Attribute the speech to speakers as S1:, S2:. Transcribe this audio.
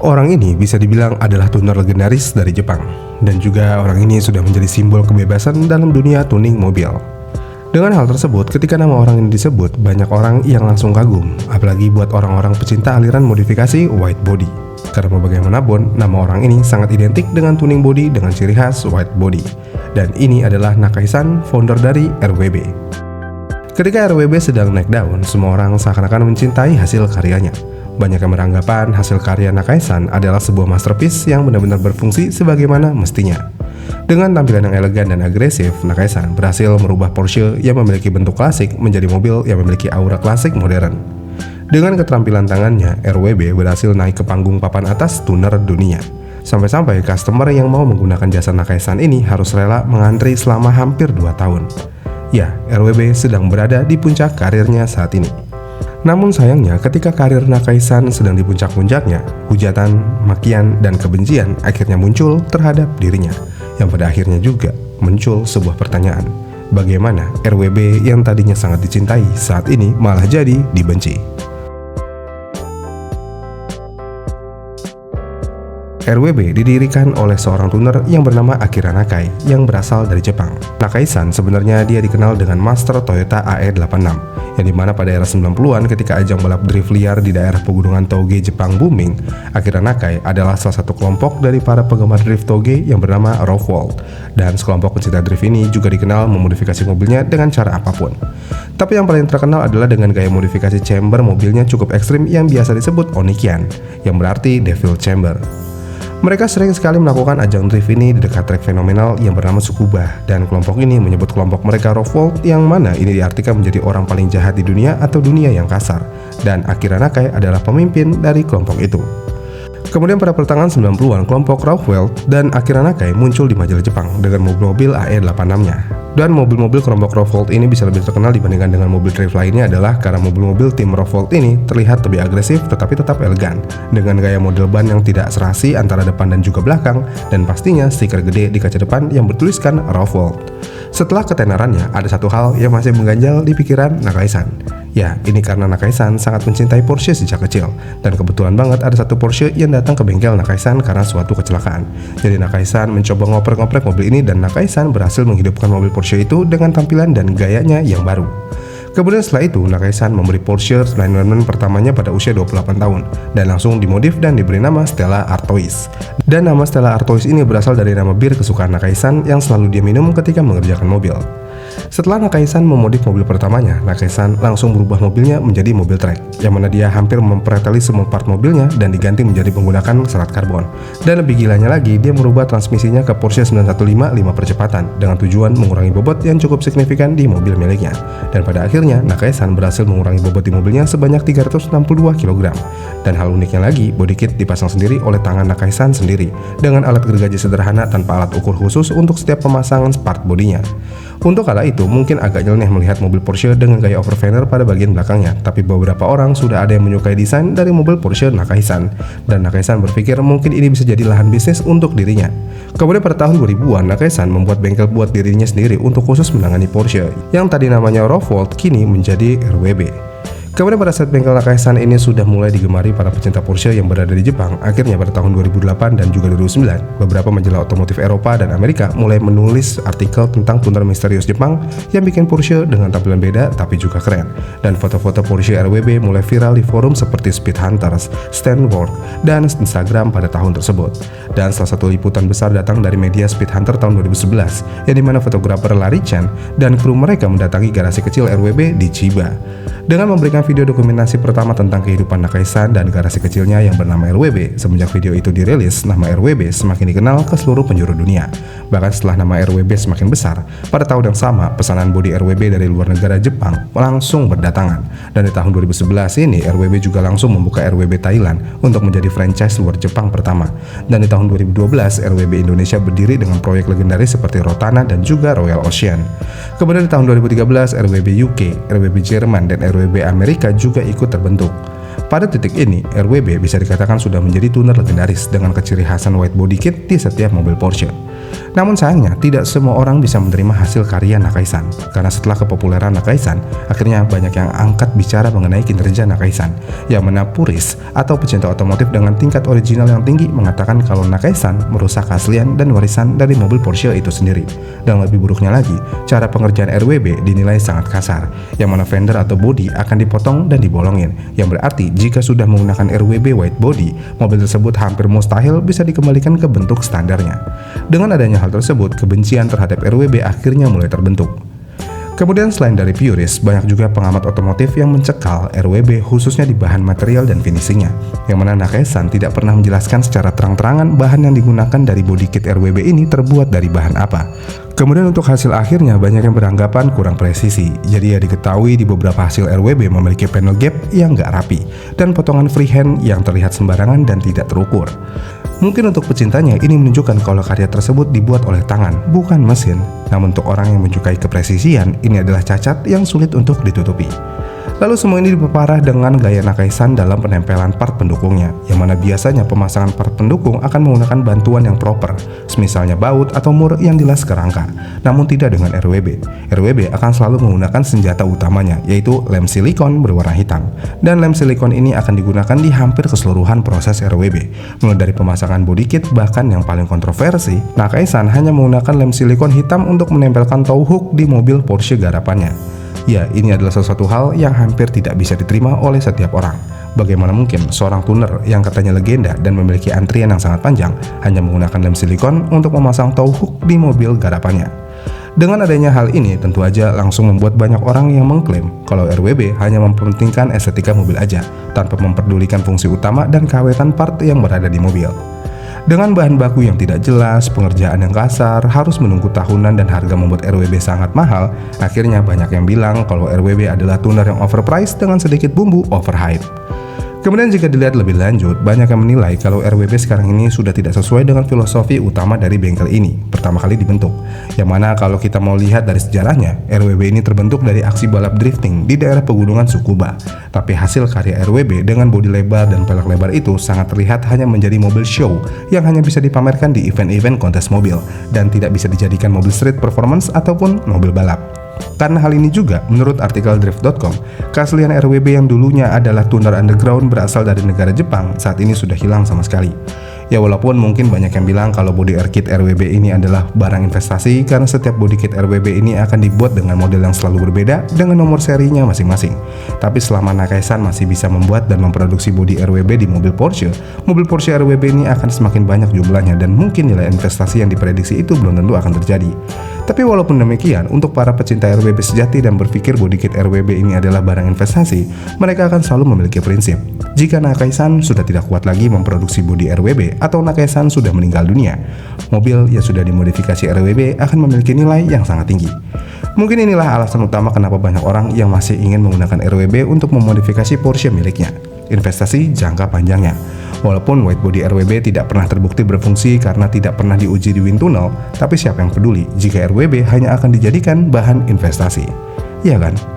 S1: Orang ini bisa dibilang adalah tuner legendaris dari Jepang, dan juga orang ini sudah menjadi simbol kebebasan dalam dunia tuning mobil. Dengan hal tersebut, ketika nama orang ini disebut, banyak orang yang langsung kagum, apalagi buat orang-orang pecinta aliran modifikasi white body. Karena bagaimanapun, nama orang ini sangat identik dengan tuning body dengan ciri khas white body. Dan ini adalah Nakai-san, founder dari RWB. Ketika RWB sedang naik daun, semua orang seakan-akan mencintai hasil karyanya. Banyak yang beranggapan hasil karya Nakai-san adalah sebuah masterpiece yang benar-benar berfungsi sebagaimana mestinya. Dengan tampilan yang elegan dan agresif, Nakai-san berhasil merubah Porsche yang memiliki bentuk klasik menjadi mobil yang memiliki aura klasik modern. Dengan keterampilan tangannya, RWB berhasil naik ke panggung papan atas tuner dunia. Sampai-sampai customer yang mau menggunakan jasa Nakai-san ini harus rela mengantri selama hampir 2 tahun. Ya, RWB sedang berada di puncak karirnya saat ini. Namun sayangnya, ketika karir Nakai-san sedang di puncak-puncaknya, hujatan, makian, dan kebencian akhirnya muncul terhadap dirinya. Yang pada akhirnya juga muncul sebuah pertanyaan. Bagaimana RWB yang tadinya sangat dicintai saat ini malah jadi dibenci? RWB didirikan oleh seorang tuner yang bernama Akira Nakai yang berasal dari Jepang. Nakai-san sebenarnya dia dikenal dengan Master Toyota AE86, yang dimana pada era 90-an ketika ajang balap drift liar di daerah pegunungan Touge Jepang booming, Akira Nakai adalah salah satu kelompok dari para penggemar drift Touge yang bernama Rawlworld. Dan sekelompok pencinta drift ini juga dikenal memodifikasi mobilnya dengan cara apapun. Tapi yang paling terkenal adalah dengan gaya modifikasi chamber mobilnya cukup ekstrim yang biasa disebut Onikian, yang berarti Devil Chamber. Mereka sering sekali melakukan ajang drift ini di dekat trek fenomenal yang bernama Tsukuba, dan kelompok ini menyebut kelompok mereka Rawlworld, yang mana ini diartikan menjadi orang paling jahat di dunia atau dunia yang kasar, dan Akira Nakai adalah pemimpin dari kelompok itu. Kemudian pada pertengahan 90-an, kelompok Rawlworld dan Akira Nakai muncul di majalah Jepang dengan mobil-mobil AE86-nya. Dan mobil-mobil kelompok Rawlworld ini bisa lebih terkenal dibandingkan dengan mobil drift lainnya adalah karena mobil-mobil tim Rawlworld ini terlihat lebih agresif tetapi tetap elegan, dengan gaya model ban yang tidak serasi antara depan dan juga belakang, dan pastinya stiker gede di kaca depan yang bertuliskan Rawlworld. Setelah ketenarannya, ada satu hal yang masih mengganjal di pikiran Nakai-san. Ya, ini karena Nakai-san sangat mencintai Porsche sejak kecil, dan kebetulan banget ada satu Porsche yang datang ke bengkel Nakai-san karena suatu kecelakaan. Jadi Nakai-san mencoba ngoprek-ngoprek mobil ini, dan Nakai-san berhasil menghidupkan mobil Porsche itu dengan tampilan dan gayanya yang baru. Kemudian setelah itu, Nakai-san memberi Porsche 911 pertamanya pada usia 28 tahun, dan langsung dimodif dan diberi nama Stella Artois. Dan nama Stella Artois ini berasal dari nama bir kesukaan Nakai-san yang selalu dia minum ketika mengerjakan mobil. Setelah Nakai-san memodif mobil pertamanya, Nakai-san langsung berubah mobilnya menjadi mobil trek, yang mana dia hampir mempreteli semua part mobilnya dan diganti menjadi menggunakan serat karbon. Dan lebih gilanya lagi, dia merubah transmisinya ke Porsche 915 5 percepatan dengan tujuan mengurangi bobot yang cukup signifikan di mobil miliknya. Dan pada akhirnya, Nakai-san berhasil mengurangi bobot di mobilnya sebanyak 362 kg. Dan hal uniknya lagi, body kit dipasang sendiri oleh tangan Nakai-san sendiri dengan alat gergaji sederhana tanpa alat ukur khusus untuk setiap pemasangan part bodinya. Untuk kala itu, mungkin agak nyeleneh melihat mobil Porsche dengan gaya overfender pada bagian belakangnya, tapi beberapa orang sudah ada yang menyukai desain dari mobil Porsche Nakai-san, dan Nakai-san berpikir mungkin ini bisa jadi lahan bisnis untuk dirinya. Kemudian pada tahun 2000-an, Nakai-san membuat bengkel buat dirinya sendiri untuk khusus menangani Porsche, yang tadi namanya Rawlworld kini menjadi RWB. Kemudian pada saat bengkel Nakai-san ini sudah mulai digemari para pecinta Porsche yang berada di Jepang, akhirnya pada tahun 2008 dan juga 2009, beberapa majalah otomotif Eropa dan Amerika mulai menulis artikel tentang tuner misterius Jepang yang bikin Porsche dengan tampilan beda tapi juga keren. Dan foto-foto Porsche RWB mulai viral di forum seperti Speed Hunters, Stanford, dan Instagram pada tahun tersebut. Dan salah satu liputan besar datang dari media Speed Hunter tahun 2011, yang dimana fotografer Larry Chen dan kru mereka mendatangi garasi kecil RWB di Chiba. Dengan memberikan video dokumentasi pertama tentang kehidupan Nakai-san dan garasi kecilnya yang bernama RWB. Semenjak video itu dirilis, nama RWB semakin dikenal ke seluruh penjuru dunia. Bahkan setelah nama RWB semakin besar, pada tahun yang sama pesanan bodi RWB dari luar negara Jepang langsung berdatangan. Dan di tahun 2011 ini RWB juga langsung membuka RWB Thailand untuk menjadi franchise luar Jepang pertama. Dan di tahun 2012 RWB Indonesia berdiri dengan proyek legendaris seperti Rotana dan juga Royal Ocean. Kemudian di tahun 2013 RWB UK, RWB Jerman, dan RWB Amerika juga ikut terbentuk. Pada titik ini, RWB bisa dikatakan sudah menjadi tuner legendaris dengan keciri khasan white body kit di setiap mobil Porsche. Namun sayangnya, tidak semua orang bisa menerima hasil karya Nakaisan. Karena setelah kepopuleran Nakaisan, akhirnya banyak yang angkat bicara mengenai kinerja Nakaisan. Yang mana puris atau pecinta otomotif dengan tingkat original yang tinggi mengatakan kalau Nakaisan merusak keaslian dan warisan dari mobil Porsche itu sendiri. Dan lebih buruknya lagi, cara pengerjaan RWB dinilai sangat kasar, yang mana fender atau bodi akan dipotong dan dibolongin. Yang berarti jika sudah menggunakan RWB white body, mobil tersebut hampir mustahil bisa dikembalikan ke bentuk standarnya. Dengan adanya hal tersebut, kebencian terhadap RWB akhirnya mulai terbentuk. Kemudian selain dari purist, banyak juga pengamat otomotif yang mencekal RWB khususnya di bahan material dan finishingnya, yang mana Nakaisan tidak pernah menjelaskan secara terang-terangan bahan yang digunakan dari body kit RWB ini terbuat dari bahan apa. Kemudian untuk hasil akhirnya banyak yang beranggapan kurang presisi, jadi ya diketahui di beberapa hasil RWB memiliki panel gap yang nggak rapi, dan potongan freehand yang terlihat sembarangan dan tidak terukur. Mungkin untuk pecintanya ini menunjukkan kalau karya tersebut dibuat oleh tangan, bukan mesin. Namun untuk orang yang menyukai kepresisian, ini adalah cacat yang sulit untuk ditutupi. Lalu semua ini diperparah dengan gaya Nakaisan dalam penempelan part pendukungnya, yang mana biasanya pemasangan part pendukung akan menggunakan bantuan yang proper, semisalnya baut atau mur yang dilas ke rangka, namun tidak dengan RWB. RWB akan selalu menggunakan senjata utamanya, yaitu lem silikon berwarna hitam. Dan lem silikon ini akan digunakan di hampir keseluruhan proses RWB, mulai dari pemasangan body kit, bahkan yang paling kontroversi, Nakaisan hanya menggunakan lem silikon hitam untuk menempelkan tow hook di mobil Porsche garapannya. Ya, ini adalah sesuatu hal yang hampir tidak bisa diterima oleh setiap orang. Bagaimana mungkin seorang tuner yang katanya legenda dan memiliki antrian yang sangat panjang hanya menggunakan lem silikon untuk memasang tow hook di mobil garapannya? Dengan adanya hal ini tentu aja langsung membuat banyak orang yang mengklaim kalau RWB hanya mempentingkan estetika mobil aja, tanpa memperdulikan fungsi utama dan keawetan part yang berada di mobil. Dengan bahan baku yang tidak jelas, pengerjaan yang kasar, harus menunggu tahunan dan harga membuat RWB sangat mahal, akhirnya banyak yang bilang kalau RWB adalah tuner yang overpriced dengan sedikit bumbu overhype. Kemudian jika dilihat lebih lanjut, banyak yang menilai kalau RWB sekarang ini sudah tidak sesuai dengan filosofi utama dari bengkel ini, pertama kali dibentuk. Yang mana kalau kita mau lihat dari sejarahnya, RWB ini terbentuk dari aksi balap drifting di daerah pegunungan Tsukuba. Tapi hasil karya RWB dengan bodi lebar dan pelek lebar itu sangat terlihat hanya menjadi mobil show yang hanya bisa dipamerkan di event-event kontes mobil, dan tidak bisa dijadikan mobil street performance ataupun mobil balap. Karena hal ini juga, menurut artikel drift.com, keaslian RWB yang dulunya adalah tuner underground berasal dari negara Jepang saat ini sudah hilang sama sekali. Ya walaupun mungkin banyak yang bilang kalau body air kit RWB ini adalah barang investasi karena setiap body kit RWB ini akan dibuat dengan model yang selalu berbeda dengan nomor serinya masing-masing. Tapi selama Nakaisan masih bisa membuat dan memproduksi body RWB di mobil Porsche RWB ini akan semakin banyak jumlahnya dan mungkin nilai investasi yang diprediksi itu belum tentu akan terjadi. Tapi walaupun demikian, untuk para pecinta RWB sejati dan berpikir body kit RWB ini adalah barang investasi, mereka akan selalu memiliki prinsip. Jika Nakaisan sudah tidak kuat lagi memproduksi body RWB atau Nakaisan sudah meninggal dunia, mobil yang sudah dimodifikasi RWB akan memiliki nilai yang sangat tinggi. Mungkin inilah alasan utama kenapa banyak orang yang masih ingin menggunakan RWB untuk memodifikasi Porsche miliknya. Investasi jangka panjangnya. Walaupun white body RWB tidak pernah terbukti berfungsi karena tidak pernah diuji di wind tunnel, tapi siapa yang peduli jika RWB hanya akan dijadikan bahan investasi? Iya kan?